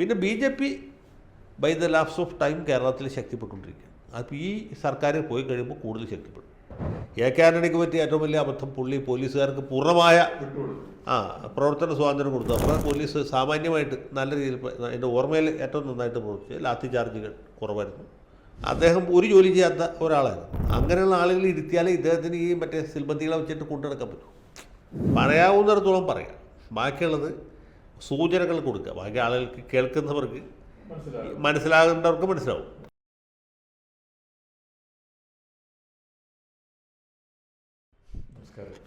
പിന്നെ BJP by the lapse of time കേരളത്തിൽ ശക്തിപ്പെട്ടുകൊണ്ടിരിക്കുകയാണ്. അപ്പോൾ ഈ സർക്കാർ പോയി കഴിയുമ്പോൾ കൂടുതൽ ശക്തിപ്പെടും. AK ആൻ്റണിക്ക് പറ്റിയ ഏറ്റവും വലിയ അബദ്ധം പുള്ളി പോലീസുകാർക്ക് പൂർണ്ണമായ പ്രവർത്തന സ്വാതന്ത്ര്യം കൊടുത്തു. അപ്പോൾ പോലീസ് സാമാന്യമായിട്ട് നല്ല രീതിയിൽ, എൻ്റെ ഓർമ്മയിൽ ഏറ്റവും നന്നായിട്ട് പ്രവർത്തിച്ച് ലാത്തി ചാർജുകൾ കുറവായിരുന്നു. അദ്ദേഹം ഒരു ജോലി ചെയ്യാത്ത ഒരാളായിരുന്നു. അങ്ങനെയുള്ള ആളുകൾ ഇരുത്തിയാലേ ഇദ്ദേഹത്തിന് ഈ മറ്റേ സിൽബന്തികളെ വെച്ചിട്ട് കൊണ്ടുനടക്കാൻ പറ്റും. പറയാവുന്നിടത്തോളം പറയാം, ബാക്കിയുള്ളത് സൂചനകൾ കൊടുക്കുക. ബാക്കി ആളുകൾക്ക്, കേൾക്കുന്നവർക്ക്, മനസ്സിലാകേണ്ടവർക്ക് മനസ്സിലാവും.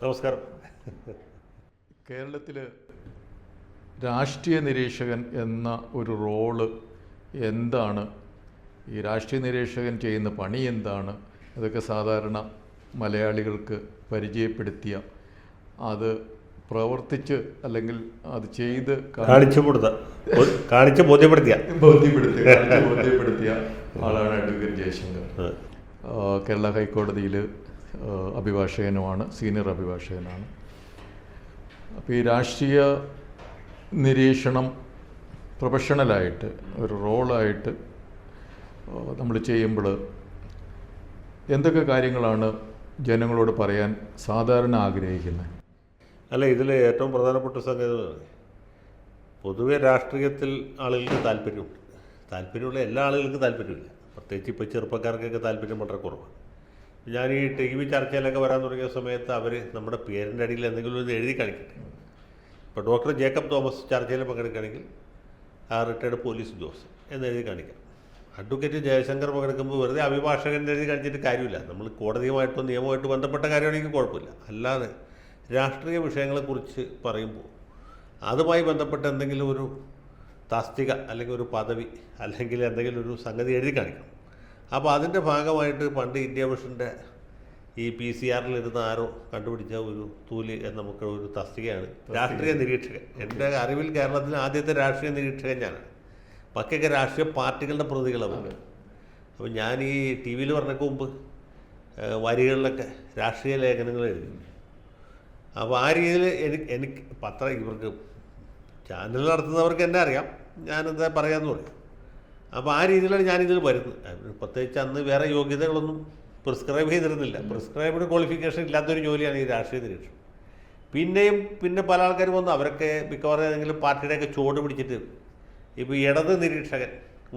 നമസ്കാരം. കേരളത്തിൽ രാഷ്ട്രീയ നിരീക്ഷകൻ എന്ന ഒരു റോള് എന്താണ്? ഈ രാഷ്ട്രീയ നിരീക്ഷകൻ ചെയ്യുന്ന പണി എന്താണ്? അതൊക്കെ സാധാരണ മലയാളികൾക്ക് പരിചയപ്പെടുത്തിയ, അത് പ്രവർത്തിച്ച് അല്ലെങ്കിൽ അത് ചെയ്ത് ബോധ്യപ്പെടുത്തിയ ആളാണ് അഡ്വക്കേറ്റ് ജയശങ്കർ. കേരള ഹൈക്കോടതിയിൽ അഭിഭാഷകനുമാണ്, സീനിയർ അഭിഭാഷകനാണ്. അപ്പോൾ ഈ രാഷ്ട്രീയ നിരീക്ഷണം പ്രൊഫഷണലായിട്ട് ഒരു റോളായിട്ട് നമ്മൾ ചെയ്യുമ്പോൾ എന്തൊക്കെ കാര്യങ്ങളാണ് ജനങ്ങളോട് പറയാൻ സാധാരണ ആഗ്രഹിക്കുന്നത്? അല്ല, ഇതിൽ ഏറ്റവും പ്രധാനപ്പെട്ട സംഗതി പൊതുവെ രാഷ്ട്രീയത്തിൽ ആളുകൾക്ക് താല്പര്യമുണ്ട്. താല്പര്യമുള്ള എല്ലാ ആളുകൾക്കും താല്പര്യമില്ല. പ്രത്യേകിച്ച് ഇപ്പോൾ ചെറുപ്പക്കാർക്കൊക്കെ താല്പര്യം വളരെ കുറവാണ്. ഞാൻ ഈ TV ചർച്ചയിലൊക്കെ വരാൻ തുടങ്ങിയ സമയത്ത് അവർ നമ്മുടെ പേരിൻ്റെ അടിയിൽ എന്തെങ്കിലും ഒന്ന് എഴുതി കാണിക്കട്ടെ. ഇപ്പോൾ ഡോക്ടർ ജേക്കബ് തോമസ് ചർച്ചയിൽ പങ്കെടുക്കുകയാണെങ്കിൽ റിട്ടയർഡ് പോലീസ് ഉദ്യോഗസ്ഥൻ എന്നെഴുതി കാണിക്കാം. അഡ്വക്കേറ്റ് ജയശങ്കർ പങ്കെടുക്കുമ്പോൾ വെറുതെ അഭിഭാഷകൻ എഴുതി കാണിച്ചിട്ട് കാര്യമില്ല. നമ്മൾ കോടതിയുമായിട്ടോ നിയമമായിട്ട് ബന്ധപ്പെട്ട കാര്യമാണെങ്കിൽ കുഴപ്പമില്ല. അല്ലാതെ രാഷ്ട്രീയ വിഷയങ്ങളെക്കുറിച്ച് പറയുമ്പോൾ അതുമായി ബന്ധപ്പെട്ട എന്തെങ്കിലും ഒരു തസ്തിക അല്ലെങ്കിൽ ഒരു പദവി അല്ലെങ്കിൽ എന്തെങ്കിലും ഒരു സംഗതി എഴുതി കാണിക്കണം. അപ്പോൾ അതിൻ്റെ ഭാഗമായിട്ട് പണ്ട് ഇന്ത്യ മിഷൻ്റെ ഈ PCR-ലിരുന്ന ആരോ കണ്ടുപിടിച്ച ഒരു തൂല് നമുക്ക് ഒരു തസ്തികയാണ് രാഷ്ട്രീയ നിരീക്ഷകൻ. എൻ്റെ അറിവിൽ കേരളത്തിലെ ആദ്യത്തെ രാഷ്ട്രീയ നിരീക്ഷകൻ ഞാനാണ്. ബാക്കിയൊക്കെ രാഷ്ട്രീയ പാർട്ടികളുടെ പ്രതികളാണ്. അപ്പോൾ ഞാൻ ഈ TV-യിൽ പറഞ്ഞതിന് മുമ്പ് വരികളിലൊക്കെ രാഷ്ട്രീയ ലേഖനങ്ങൾ എഴുതി. അപ്പോൾ ആ രീതിയിൽ എനിക്ക് ഇവർക്ക് ചാനൽ നടത്തുന്നവർക്ക് എന്നെ അറിയാം, ഞാനെന്താ പറയാമെന്ന് പറയും. അപ്പോൾ ആ രീതിയിലാണ് ഞാനിതിൽ വരുന്നത്. പ്രത്യേകിച്ച് അന്ന് വേറെ യോഗ്യതകളൊന്നും പ്രിസ്ക്രൈബ് ചെയ്തിരുന്നില്ല. പ്രിസ്ക്രൈബ്ഡ് ക്വാളിഫിക്കേഷൻ ഇല്ലാത്തൊരു ജോലിയാണ് ഈ രാഷ്ട്രീയ നിരീക്ഷണം. പിന്നെ പല ആൾക്കാർ വന്നു, അവരൊക്കെ മിക്കവാറും ഏതെങ്കിലും പാർട്ടിയുടെയൊക്കെ ചുവട് പിടിച്ചിട്ട് ഇപ്പോൾ ഇടത് നിരീക്ഷകൻ,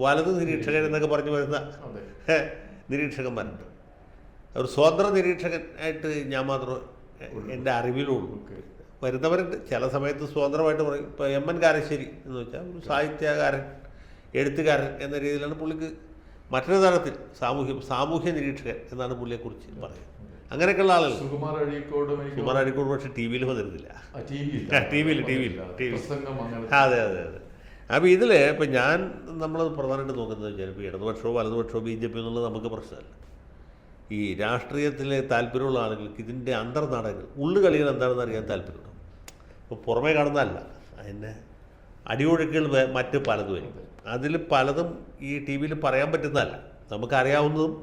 വലത് നിരീക്ഷകൻ എന്നൊക്കെ പറഞ്ഞു വരുന്ന നിരീക്ഷകന്മാരുണ്ട്. ഒരു സ്വതന്ത്ര നിരീക്ഷകൻ ആയിട്ട് ഞാൻ മാത്രമേ എൻ്റെ അറിവിലുള്ളൂ. വരുന്നവരുണ്ട്. ചില സമയത്ത് സ്വതന്ത്രമായിട്ട് പറയും. ഇപ്പോൾ MN കാരശ്ശേരി എന്ന് വെച്ചാൽ ഒരു സാഹിത്യകാരൻ, എഴുത്തുകാരൻ എന്ന രീതിയിലാണ് പുള്ളിക്ക്. മറ്റൊരു തരത്തിൽ സാമൂഹ്യ നിരീക്ഷകൻ എന്നാണ് പുള്ളിയെക്കുറിച്ച് പറയുന്നത്. അങ്ങനെയൊക്കെയുള്ള ആളുകൾ. സുകുമാർ അഴീക്കോട് പക്ഷേ TV-യിൽ വന്നിരുന്നില്ല. ടി വിയിൽ. അതെ. അപ്പോൾ ഇതിൽ ഇപ്പം നമ്മൾ പ്രധാനമായിട്ട് നോക്കുന്നത് വെച്ചാൽ ഇപ്പോൾ ഇടതുപക്ഷമോ വലതുപക്ഷമോ BJP എന്നുള്ളത് നമുക്ക് പ്രശ്നമല്ല. ഈ രാഷ്ട്രീയത്തിലെ താല്പര്യമുള്ള ആളുകൾക്ക് ഇതിൻ്റെ അന്തർനാടകങ്ങൾ, ഉള്ളുകളികൾ എന്താണെന്ന് അറിയാൻ താല്പര്യമുണ്ട്. ഇപ്പോൾ പുറമേ കാണുന്നതല്ല, അതിൻ്റെ അടിയൊഴുക്കുകൾ മറ്റ് പലതും വരും. അതിൽ പലതും ഈ TV-യിൽ പറയാൻ പറ്റുന്നതല്ല. നമുക്കറിയാവുന്നതും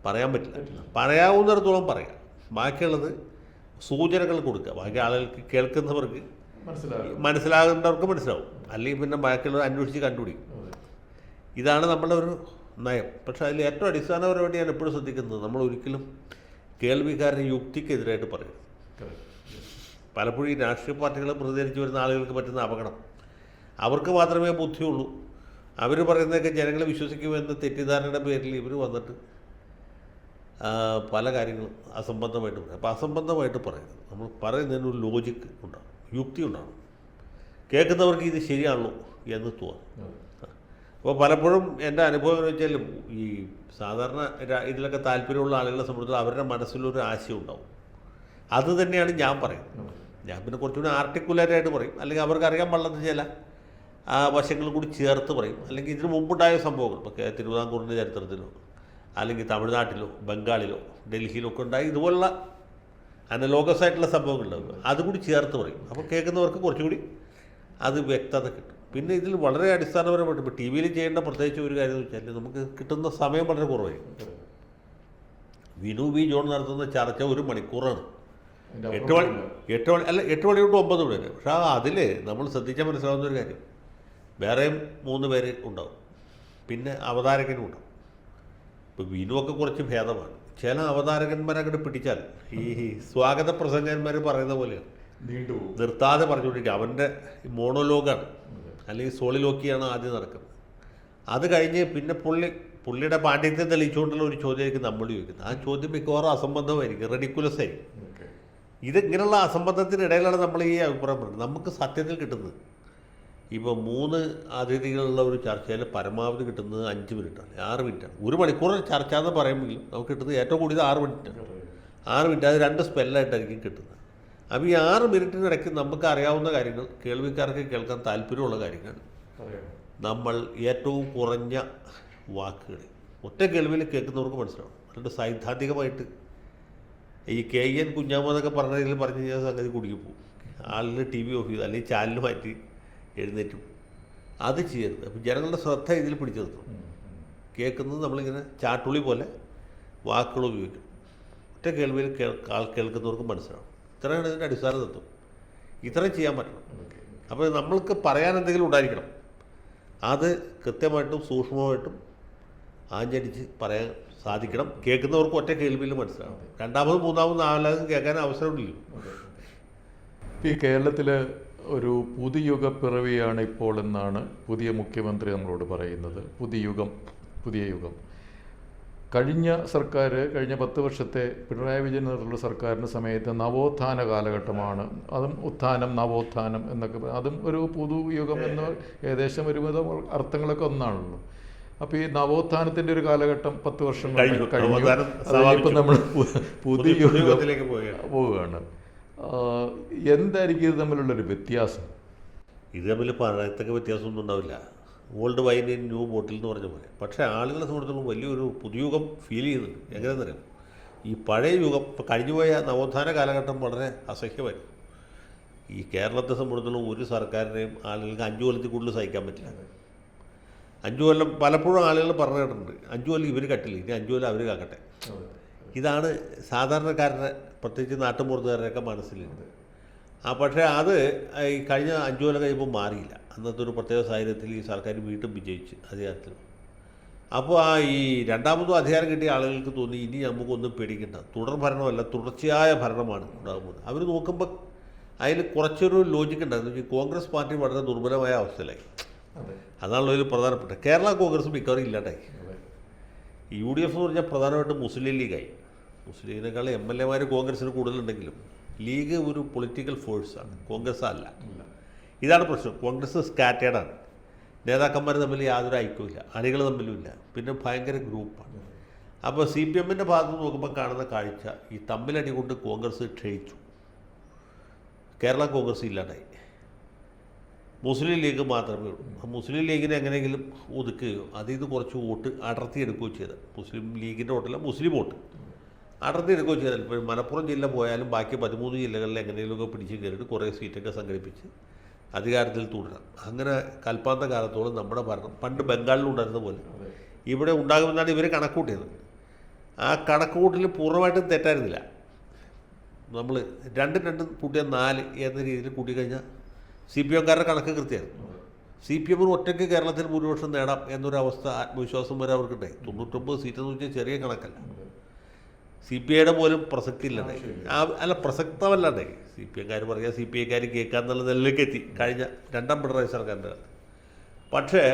പറയാൻ പറ്റില്ല. പറയാവുന്നിടത്തോളം പറയാം. ബാക്കിയുള്ളത് സൂചനകൾ കൊടുക്കുക. ബാക്കി ആളുകൾക്ക്, കേൾക്കുന്നവർക്ക്, മനസ്സിലാകേണ്ടവർക്ക് മനസ്സിലാവും. അല്ലെങ്കിൽ പിന്നെ ബാക്കിയുള്ളത് അന്വേഷിച്ച് കണ്ടുപിടിക്കും. ഇതാണ് നമ്മളുടെ ഒരു നയം. പക്ഷേ അതിൽ ഏറ്റവും അടിസ്ഥാനപരമായിട്ട് ഞാൻ എപ്പോഴും ശ്രദ്ധിക്കുന്നത്, നമ്മൾ ഒരിക്കലും കേൾവിക്കാരന് യുക്തിക്കെതിരായിട്ട് പറയരുത്. പലപ്പോഴും ഈ രാഷ്ട്രീയ പാർട്ടികളെ പ്രതികരിച്ച് വരുന്ന ആളുകൾക്ക് പറ്റുന്ന അപകടം, അവർക്ക് മാത്രമേ ബുദ്ധിയുള്ളൂ, അവർ പറയുന്നതൊക്കെ ജനങ്ങളെ വിശ്വസിക്കുമെന്ന തെറ്റിദ്ധാരണയുടെ പേരിൽ ഇവർ വന്നിട്ട് പല കാര്യങ്ങളും അസംബന്ധമായിട്ട് പറയും. അപ്പോൾ അസംബന്ധമായിട്ട് പറയരുത്. നമ്മൾ പറയുന്നതിന് ഒരു ലോജിക്ക് ഉണ്ടാകും, യുക്തി ഉണ്ടാകും. കേൾക്കുന്നവർക്ക് ഇത് ശരിയാണല്ലോ എന്ന് തോന്നും. അപ്പോൾ പലപ്പോഴും എൻ്റെ അനുഭവം എന്ന് വെച്ചാൽ ഈ സാധാരണ ഇതിലൊക്കെ താല്പര്യമുള്ള ആളുകളെ സംബന്ധിച്ച് അവരുടെ മനസ്സിലൊരു ആശയം ഉണ്ടാവും. അത് തന്നെയാണ് ഞാൻ പറയുന്നത്. ഞാൻ പിന്നെ കുറച്ചുകൂടി ആർട്ടിക്കുലേറ്റായിട്ട് പറയും, അല്ലെങ്കിൽ അവർക്ക് അറിയാൻ പാടില്ലാത്ത ചില വശങ്ങൾ കൂടി ചേർത്ത് പറയും. അല്ലെങ്കിൽ ഇതിന് മുമ്പുണ്ടായ സംഭവങ്ങൾ, ഇപ്പോൾ തിരുവിതാംകൂറിൻ്റെ ചരിത്രത്തിലോ അല്ലെങ്കിൽ തമിഴ്നാട്ടിലോ ബംഗാളിലോ ഡൽഹിയിലോ ഒക്കെ ഉണ്ടായി ഇതുപോലുള്ള അനലോഗസ് ആയിട്ടുള്ള സംഭവങ്ങളുണ്ടാവും, അതുകൂടി ചേർത്ത് പറയും. അപ്പോൾ കേൾക്കുന്നവർക്ക് കുറച്ചുകൂടി അത് വ്യക്തത കിട്ടും. പിന്നെ ഇതിൽ വളരെ അടിസ്ഥാനപരമായിട്ട് ഇപ്പോൾ TV-യിൽ ചെയ്യേണ്ട പ്രത്യേകിച്ച് ഒരു കാര്യം എന്ന് വെച്ചാൽ നമുക്ക് കിട്ടുന്ന സമയം വളരെ കുറവായിരിക്കും. വിനു വി ജോൺ നടത്തുന്ന ചർച്ച 1 മണിക്കൂറാണ്. 8 മണി തൊട്ട് 9 മണി വരെ. പക്ഷേ അതിൽ നമ്മൾ ശ്രദ്ധിച്ചാൽ മനസ്സിലാവുന്ന ഒരു കാര്യം, വേറെയും 3 പേര് ഉണ്ടാവും, പിന്നെ അവതാരകനും ഉണ്ടാവും. ഇപ്പോൾ വിനുവൊക്കെ കുറച്ച് ഭേദമാണ്. ചില അവതാരകന്മാരങ്ങോട്ട് പിടിച്ചാൽ ഈ സ്വാഗത പ്രസംഗന്മാർ പറയുന്ന പോലെയാണ്, നിർത്താതെ പറഞ്ഞുകൊണ്ടിരിക്കുക. അവൻ്റെ മോണോലോഗാണ് അല്ലെങ്കിൽ സോളിലോക്കിയാണ് ആദ്യം നടക്കുന്നത്. അത് കഴിഞ്ഞ് പിന്നെ പുള്ളിയുടെ പാണ്ഡിത്യം തെളിയിച്ചുകൊണ്ടുള്ള ഒരു ചോദ്യമായിരിക്കും നമ്മൾ ചോദിക്കുന്നത്. ആ ചോദ്യം മിക്കവാറും അസംബന്ധമായിരിക്കും, റെഡിക്കുലസ് ആയിരിക്കും. ഇങ്ങനെയുള്ള അസംബന്ധത്തിനിടയിലാണ് നമ്മൾ ഈ അഭിപ്രായം പറയുന്നത്. നമുക്ക് സത്യത്തിൽ കിട്ടുന്നത് ഇപ്പോൾ 3 അതിഥികളുള്ള ഒരു ചർച്ചയിൽ പരമാവധി കിട്ടുന്നത് 5 മിനിറ്റാണ്, 6 മിനിറ്റാണ്. 1 മണിക്കൂർ ചർച്ച എന്ന് പറയുമെങ്കിലും നമുക്ക് കിട്ടുന്നത് ഏറ്റവും കൂടിയത് 6 മിനിറ്റാണ്. 6 മിനിറ്റ്, അത് 2 സ്പെല്ലായിട്ടായിരിക്കും കിട്ടുന്നത്. അപ്പോൾ ഈ 6 മിനിറ്റിനിടയ്ക്ക് നമുക്ക് അറിയാവുന്ന കാര്യങ്ങൾ, കേൾവിക്കാർക്ക് കേൾക്കാൻ താല്പര്യമുള്ള കാര്യങ്ങൾ, നമ്മൾ ഏറ്റവും കുറഞ്ഞ വാക്കുകൾ ഒറ്റ കേൾവിയിൽ കേൾക്കുന്നവർക്ക് മനസ്സിലാവും. അതുകൊണ്ട് സൈദ്ധാന്തികമായിട്ട് ഈ KN കുഞ്ഞാമെന്നൊക്കെ പറഞ്ഞതിൽ പറഞ്ഞു കഴിഞ്ഞാൽ സംഗതി കുടുങ്ങി പോകും. ആളിന് TV ഓഫ് ചെയ്ത് അല്ലെങ്കിൽ ചാനൽ മാറ്റി എഴുന്നേറ്റും. അത് ചെയ്യരുത്. അപ്പം ജനങ്ങളുടെ ശ്രദ്ധ ഇതിൽ പിടിച്ചു നിർത്തും. കേൾക്കുന്നത് നമ്മളിങ്ങനെ ചാട്ടുളി പോലെ വാക്കുകൾ ഉപയോഗിക്കും. ഒറ്റ കേൾവിയിൽ കേൾക്കുന്നവർക്ക് മനസ്സിലാവും. ഇത്രയാണ് ഇതിൻ്റെ അടിസ്ഥാന തത്വം. ഇത്രയും ചെയ്യാൻ പറ്റണം. അപ്പോൾ നമ്മൾക്ക് പറയാൻ എന്തെങ്കിലും ഉണ്ടായിരിക്കണം. അത് കൃത്യമായിട്ടും സൂക്ഷ്മമായിട്ടും ആഞ്ഞടിച്ച് പറയാൻ സാധിക്കണം. കേൾക്കുന്നവർക്ക് ഒറ്റ കേൾവിയിൽ മനസ്സിലാവും. 2ാമതും 3ാമതും 4ാമതും കേൾക്കാൻ അവസരമില്ലല്ലോ. ഈ കേരളത്തിൽ ഒരു പുതുയുഗ പിറവിയാണ് ഇപ്പോൾ എന്നാണ് പുതിയ മുഖ്യമന്ത്രി നമ്മളോട് പറയുന്നത്. പുതിയ യുഗം. കഴിഞ്ഞ 10 വർഷത്തെ പിണറായി വിജയൻ നേതൃത്വമുള്ള സർക്കാരിൻ്റെ സമയത്ത് നവോത്ഥാന കാലഘട്ടമാണ്. അതും ഉത്ഥാനം, നവോത്ഥാനം എന്നൊക്കെ അതും ഒരു പുതുയുഗം എന്ന ഏകദേശം ഒരുവിധം അർത്ഥങ്ങളൊക്കെ ഒന്നാണല്ലോ. അപ്പോൾ ഈ നവോത്ഥാനത്തിൻ്റെ ഒരു കാലഘട്ടം 10 വർഷം കഴിഞ്ഞു. ഇപ്പം നമ്മൾ പുതിയ യുഗത്തിലേക്ക് പോവുകയാണ്. എന്തായിരിക്കും ഇത് തമ്മിലുള്ളൊരു വ്യത്യാസം? ഇത് തമ്മിൽ പറയത്തക്ക വ്യത്യാസമൊന്നും ഉണ്ടാവില്ല. ഓൾഡ് വൈൻ ഇൻ ന്യൂ ബോട്ടിൽ എന്ന് പറഞ്ഞ പോലെ. പക്ഷേ ആളുകളെ സംബന്ധിച്ചിടത്തോളം വലിയൊരു പുതുയുഗം ഫീൽ ചെയ്യുന്നുണ്ട്. എങ്ങനെയെന്നറിയാം, ഈ പഴയ യുഗം, ഇപ്പോൾ കഴിഞ്ഞുപോയ നവോത്ഥാന കാലഘട്ടം വളരെ അസഹ്യമായിരുന്നു. ഈ കേരളത്തെ സംബന്ധിച്ചിടത്തോളം ഒരു സർക്കാരിനെയും ആളുകൾക്ക് 5 കൊല്ലത്തിൽ കൂടുതൽ സഹിക്കാൻ പറ്റില്ല. 5 കൊല്ലം പലപ്പോഴും ആളുകൾ പറഞ്ഞു കേട്ടിട്ടുണ്ട്. 5 കൊല്ലം ഇവർ കട്ടില്ല, ഇനി 5 കൊല്ലം അവർ കാക്കട്ടെ. ഇതാണ് സാധാരണക്കാരുടെ, പ്രത്യേകിച്ച് നാട്ടുമ്പുറത്തുകാരുടെയൊക്കെ മനസ്സിലുണ്ട്. പക്ഷേ അത് ഈ കഴിഞ്ഞ 5 കൊല്ലം കഴിയുമ്പോൾ മാറിയില്ല. അന്നത്തെ ഒരു പ്രത്യേക സാഹചര്യത്തിൽ ഈ സർക്കാർ വീണ്ടും വിജയിച്ച് അധികാരത്തിൽ. അപ്പോൾ ഈ 2ാമതും അധികാരം കിട്ടിയ ആളുകൾക്ക് തോന്നി ഇനി നമുക്കൊന്നും പേടിക്കണ്ട, തുടർ ഭരണമല്ല തുടർച്ചയായ ഭരണമാണ് ഉണ്ടാകുന്നത്. അവർ നോക്കുമ്പോൾ അതിൽ കുറച്ചൊരു ലോജിക്ക് ഉണ്ടായിരുന്നു. കോൺഗ്രസ് പാർട്ടി വളരെ ദുർബലമായ അവസ്ഥയിലായി. അതാണല്ലോ ഇതിൽ പ്രധാനപ്പെട്ട. കേരള കോൺഗ്രസ് മിക്കവാറും ഇല്ലാണ്ടായി. UDF എന്ന് പറഞ്ഞാൽ പ്രധാനമായിട്ടും മുസ്ലിം ലീഗായി. മുസ്ലിം ലീഗിനേക്കാൾ MLA-മാർ കോൺഗ്രസ്സിന് കൂടുതലുണ്ടെങ്കിലും ലീഗ് ഒരു പൊളിറ്റിക്കൽ ഫോഴ്സാണ്, കോൺഗ്രസ് അല്ല. ഇതാണ് പ്രശ്നം. കോൺഗ്രസ് സ്കാറ്റേഡാണ്. നേതാക്കന്മാർ തമ്മിൽ യാതൊരു ഐക്യമില്ല, അണികൾ തമ്മിലുമില്ല, പിന്നെ ഭയങ്കര ഗ്രൂപ്പാണ്. അപ്പോൾ CPM-ൻ്റെ ഭാഗത്ത് നോക്കുമ്പോൾ കാണുന്ന കാഴ്ച ഈ തമ്മിലടി കൊണ്ട് കോൺഗ്രസ് ക്ഷയിച്ചു. കേരള കോൺഗ്രസ് ഇല്ലാണ്ടായി. മുസ്ലിം ലീഗ് മാത്രമേ ഉള്ളൂ. മുസ്ലിം ലീഗിനെ എങ്ങനെയെങ്കിലും ഒതുക്കുകയോ അതിൽ നിന്ന് കുറച്ച് വോട്ട് അടർത്തിയെടുക്കുകയോ ചെയ്ത്, മുസ്ലിം ലീഗിൻ്റെ വോട്ടല്ല മുസ്ലിം വോട്ട് അടർത്തിയെടുക്കുകയോ ചെയ്താൽ ഇപ്പോൾ മലപ്പുറം ജില്ല പോയാലും ബാക്കി 13 ജില്ലകളിൽ എങ്ങനെയെങ്കിലുമൊക്കെ പിടിച്ച് കയറിയിട്ട് കുറേ സീറ്റൊക്കെ സംഘടിപ്പിച്ച് അധികാരത്തിൽ തുടരാം. അങ്ങനെ കൽപ്പാന്ത കാലത്തോളം നമ്മുടെ ഭരണം പണ്ട് ബംഗാളിലുണ്ടായിരുന്ന പോലെ ഇവിടെ ഉണ്ടാകുമെന്നാണ് ഇവർ കണക്കൂട്ടിയത്. ആ കണക്കുകൂട്ടൽ പൂർണ്ണമായിട്ടും തെറ്റായിരുന്നില്ല. നമ്മൾ 2 കൂട്ടിയാൽ 4 എന്ന രീതിയിൽ കൂട്ടിക്കഴിഞ്ഞാൽ CPM-കാരുടെ കണക്ക് കൃത്യമായിരുന്നു. CPM-ന് ഒറ്റയ്ക്ക് കേരളത്തിൽ ഭൂരിപക്ഷം നേടാം എന്നൊരവസ്ഥ, ആത്മവിശ്വാസം വരെ അവർക്കുണ്ടായി. 99 സീറ്റെന്ന് വെച്ചാൽ ചെറിയ കണക്കല്ല. CPI-യുടെ പോലും പ്രസക്തി ഇല്ലാണ്ടായി. അല്ല, പ്രസക്തമല്ലാണ്ടായി. CPM-കാർ പറയുക, CPI-കാർ കേൾക്കാന്നുള്ള നിലയിലേക്ക് എത്തി കഴിഞ്ഞ 2ാം പിണറായി സർക്കാരിൻ്റെ കാലത്ത്. പക്ഷേ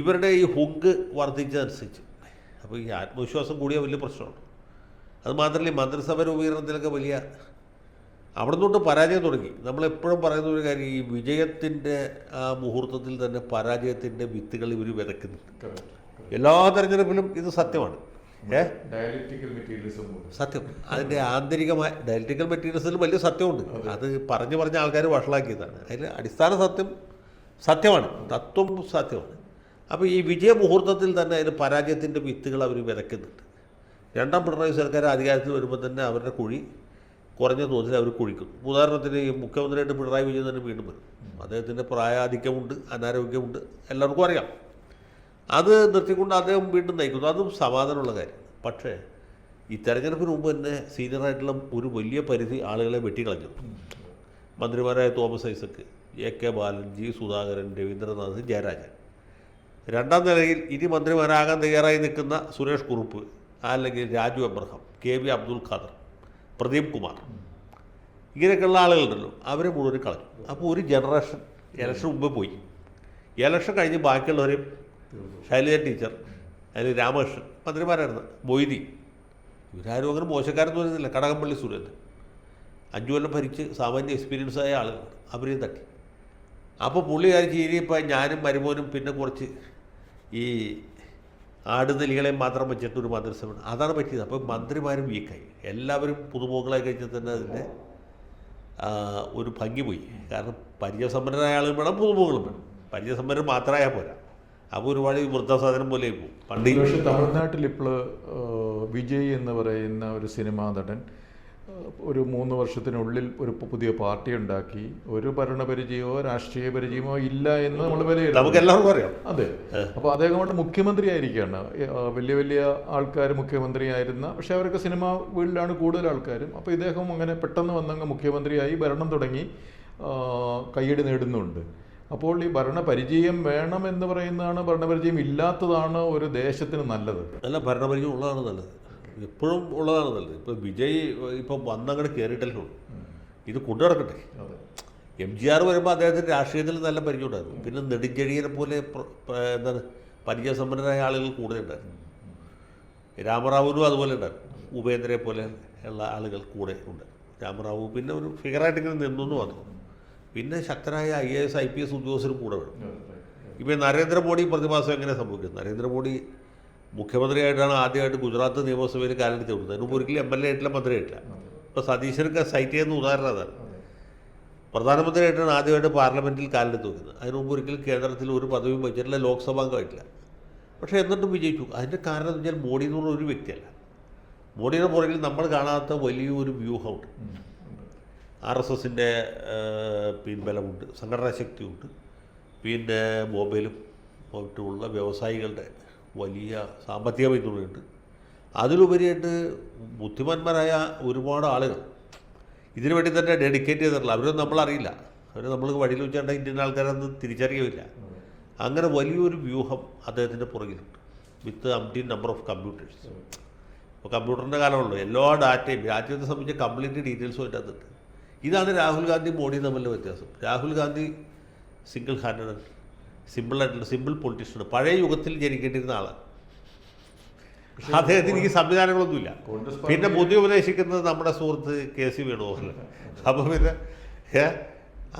ഇവരുടെ ഈ ഹുങ്ക് വർദ്ധിച്ചതനുസരിച്ച് അപ്പോൾ ഈ ആത്മവിശ്വാസം കൂടിയ വലിയ പ്രശ്നമാണ്. അതുമാത്രമല്ല, ഈ മന്ത്രിസഭ രൂപീകരണത്തിലൊക്കെ വലിയ അവിടെ നിന്നോട്ട് പരാജയം തുടങ്ങി. നമ്മളെപ്പോഴും പറയുന്ന ഒരു കാര്യം, ഈ വിജയത്തിൻ്റെ ആ മുഹൂർത്തത്തിൽ തന്നെ പരാജയത്തിൻ്റെ വിത്തുകൾ ഇവർ വിതയ്ക്കുന്നുണ്ട്. എല്ലാ തെരഞ്ഞെടുപ്പിലും ഇത് സത്യമാണ്. സത്യം. അതിൻ്റെ ആന്തരികമായ ഡയലക്റ്റിക്കൽ മെറ്റീരിയൽസിൽ വലിയ സത്യമുണ്ട്. അത് പറഞ്ഞ് ആൾക്കാർ വഷളാക്കിയതാണ്. അതിൽ അടിസ്ഥാന സത്യമാണ്, തത്വം സത്യമാണ്. അപ്പോൾ ഈ വിജയ മുഹൂർത്തത്തിൽ തന്നെ അതിന് പരാജയത്തിൻ്റെ വിത്തുകൾ അവർ വിതയ്ക്കുന്നുണ്ട്. 2ാം പിണറായി സർക്കാർ അധികാരത്തിൽ വരുമ്പോൾ തന്നെ അവരുടെ കുഴി കുറഞ്ഞ തോതിൽ അവർ കുഴിക്കും. ഉദാഹരണത്തിന് ഈ മുഖ്യമന്ത്രിയായിട്ട് പിണറായി വിജയൻ തന്നെ വീണ്ടും വരും. അദ്ദേഹത്തിൻ്റെ പ്രായാധിക്യമുണ്ട്, അനാരോഗ്യമുണ്ട്, എല്ലാവർക്കും അറിയാം. അത് നിർത്തിക്കൊണ്ട് അദ്ദേഹം വീണ്ടും നയിക്കുന്നു. അതും സമാധാനമുള്ള കാര്യം. പക്ഷേ ഈ തെരഞ്ഞെടുപ്പിന് മുമ്പ് തന്നെ സീനിയറായിട്ടുള്ള ഒരു വലിയ പരിധി ആളുകളെ വെട്ടിക്കളഞ്ഞു. മന്ത്രിമാരായ തോമസ് ഐസക്ക്, AK ബാലൻ, G സുധാകരൻ, രവീന്ദ്രനാഥ്, ജയരാജൻ. രണ്ടാം നിലയിൽ ഇനി മന്ത്രിമാരാകാൻ തയ്യാറായി നിൽക്കുന്ന സുരേഷ് കുറുപ്പ്, അല്ലെങ്കിൽ രാജു എബ്രഹാം, KB അബ്ദുൽ ഖാദർ, പ്രദീപ് കുമാർ, ഇങ്ങനെയൊക്കെയുള്ള ആളുകളുണ്ടല്ലോ, അവരെ മുഴുവൻ കളഞ്ഞു. അപ്പോൾ ഒരു ജനറേഷൻ ഇലക്ഷൻ മുമ്പ് പോയി. ഇലക്ഷൻ കഴിഞ്ഞ് ബാക്കിയുള്ളവരെയും ശൈലജ ടീച്ചർ, അതിൽ രാമകൃഷ്ണൻ മന്ത്രിമാരായിരുന്നു, മൊയ്തി, ഇവരാരും അങ്ങനെ മോശക്കാരെന്ന് പറയുന്നില്ല. കടകംപള്ളി സുരേന്ദ്രൻ 5 കൊല്ലം ഭരിച്ച് സാമാന്യ എക്സ്പീരിയൻസ് ആയ ആളുകളാണ്, അവരെയും തട്ടി. അപ്പോൾ പുള്ളിക്കാരിച്ച് ഇനിയിപ്പോൾ ഞാനും മരുമോനും പിന്നെ കുറച്ച് ഈ ആടുനെലികളെയും മാത്രം വെച്ചിട്ടൊരു മന്ത്രിസഭ, അതാണ് പറ്റിയത്. അപ്പോൾ മന്ത്രിമാരും വീക്കായി, എല്ലാവരും പുതുമുഖങ്ങളായി കഴിഞ്ഞാൽ തന്നെ അതിൻ്റെ ഒരു ഭംഗി പോയി. കാരണം പരിചയസമ്പന്നരായ ആളുകൾ വേണം, പുതുമുഖങ്ങളും വേണം. പരിചയസമ്പന്നർ മാത്രമായാൽ പോരാ, അപ്പോൾ ഒരുപാട് വൃദ്ധസാധനം പോലെ പോകും. പണ്ട് പക്ഷേ തമിഴ്നാട്ടിൽ ഇപ്പോൾ വിജയ് എന്ന് പറയുന്ന ഒരു സിനിമാ നടൻ ഒരു 3 വർഷത്തിനുള്ളിൽ ഒരു പുതിയ പാർട്ടി ഉണ്ടാക്കി, ഒരു ഭരണപരിചയമോ രാഷ്ട്രീയ പരിചയമോ ഇല്ല എന്ന് നമ്മൾ വിലയിരുത്തും. നമുക്ക് എല്ലാവർക്കും അറിയാം. അതെ. അപ്പോൾ അദ്ദേഹം കൊണ്ട് മുഖ്യമന്ത്രി ആയിരിക്കുകയാണ്. വലിയ വലിയ ആൾക്കാർ മുഖ്യമന്ത്രിയായിരുന്ന, പക്ഷേ അവരൊക്കെ സിനിമാ വീട്ടിലാണ് കൂടുതൽ ആൾക്കാരും. അപ്പോൾ ഇദ്ദേഹം അങ്ങനെ പെട്ടെന്ന് വന്നങ്ങ് മുഖ്യമന്ത്രിയായി ഭരണം തുടങ്ങി കയ്യടി നേടുന്നുണ്ട്. അപ്പോൾ ഈ ഭരണപരിചയം വേണമെന്ന് പറയുന്നതാണ്, ഭരണപരിചയം ഇല്ലാത്തതാണ് ഒരു ദേശത്തിന് നല്ലത്. അല്ല, ഭരണപരിചയം ഉള്ളതാണ് നല്ലത്, എപ്പോഴും ഉള്ളതാണ് നല്ലത്. ഇപ്പോൾ വിജയ് ഇപ്പം വന്നങ്ങോട്ട് കയറിയിട്ടല്ലോ, ഇത് കൊണ്ടു നടക്കട്ടെ. MGR വരുമ്പോൾ അദ്ദേഹത്തിന് രാഷ്ട്രീയത്തിൽ നല്ല പരിചയം ഉണ്ടായിരുന്നു. പിന്നെ നെടുഞ്ചെഴിയനെ പോലെ എന്താണ് പരിചയസമ്പന്നരായ ആളുകൾ കൂടുതലുണ്ടായിരുന്നു. രാമറാവുവിനും അതുപോലെ ഉണ്ടായിരുന്നു, ഉപേന്ദ്രയെ പോലെ ഉള്ള ആളുകൾ കൂടെ ഉണ്ട്. രാമറാവു പിന്നെ ഒരു ഫിഗറായിട്ട് ഇങ്ങനെ നിന്നു വന്നു. പിന്നെ ശക്തരായ IAS IPS ഉദ്യോഗസ്ഥരും കൂടെ വേണം. ഇപ്പോൾ നരേന്ദ്രമോദി പ്രതിഭാസം എങ്ങനെ സംഭവിക്കുന്നത്? നരേന്ദ്രമോദി മുഖ്യമന്ത്രിയായിട്ടാണ് ആദ്യമായിട്ട് ഗുജറാത്ത് നിയമസഭയിൽ കാലെടുത്ത് കൊടുത്തത്. അതിനുമുമ്പ് ഒരിക്കലും MLA ആയിട്ടില്ല, മന്ത്രിയായിട്ടില്ല. ഇപ്പോൾ സതീശനൊക്കെ സൈറ്റ് ചെയ്യുന്ന ഉദാഹരണം അതാണ്. പ്രധാനമന്ത്രിയായിട്ടാണ് ആദ്യമായിട്ട് പാർലമെൻറ്റിൽ കാലെടുത്ത് വെക്കുന്നത്. അതിന് മുമ്പ് ഒരിക്കലും കേന്ദ്രത്തിൽ ഒരു പദവിയും വഹിച്ചിട്ടില്ല, ലോക്സഭാംഗമായിട്ടില്ല. പക്ഷേ എന്നിട്ടും വിജയിച്ചു. അതിൻ്റെ കാരണം എന്ന് വെച്ചാൽ മോഡി എന്ന് പറഞ്ഞ ഒരു വ്യക്തിയല്ല. മോഡിയുടെ പുറകിൽ നമ്മൾ കാണാത്ത വലിയൊരു വ്യൂഹമുണ്ട്. RSSൻ്റെ പിൻബലമുണ്ട്, സംഘടനാ ശക്തിയുണ്ട്, പിന്നെ മൊബൈലും മറ്റുള്ള വ്യവസായികളുടെ വലിയ സാമ്പത്തിക പിന്തുണയുണ്ട്. അതിലുപരിയായിട്ട് ബുദ്ധിമാന്മാരായ ഒരുപാട് ആളുകൾ ഇതിനു വേണ്ടി തന്നെ ഡെഡിക്കേറ്റ് ചെയ്തിട്ടുള്ള, അവരൊന്നും നമ്മളറിയില്ല. അവർ നമ്മൾ വഴിയിൽ വെച്ചാൽ ഇന്ത്യൻ ആൾക്കാരൊന്നും തിരിച്ചറിയില്ല. അങ്ങനെ വലിയൊരു വ്യൂഹം അദ്ദേഹത്തിൻ്റെ പുറകിലുണ്ട്, വിത്ത് 15 നമ്പർ ഓഫ് കമ്പ്യൂട്ടേഴ്സ്. അപ്പോൾ കമ്പ്യൂട്ടറിൻ്റെ കാലമുള്ളൂ, എല്ലാ ഡാറ്റയും രാജ്യത്തെ സംബന്ധിച്ച കംപ്ലീറ്റ് ഡീറ്റെയിൽസും അതിൻ്റെ അകത്തുണ്ട്. ഇതാണ് രാഹുൽ ഗാന്ധി മോഡി തമ്മിലുള്ള വ്യത്യാസം. രാഹുൽ ഗാന്ധി സിംഗിൾ ഹാൻഡഡ്, സിമ്പിളായിട്ടുള്ള സിമ്പിൾ പൊളിറ്റീഷ്യനാണ്. പഴയ യുഗത്തിൽ ജനിക്കേണ്ടിരുന്ന ആളാണ്. അദ്ദേഹത്തിന് ഈ സംവിധാനങ്ങളൊന്നുമില്ല. പിന്നെ ബുദ്ധി ഉപദേശിക്കുന്നത് നമ്മുടെ സുഹൃത്ത് KC വേണുഗോപാലാണ്. അപ്പോൾ പിന്നെ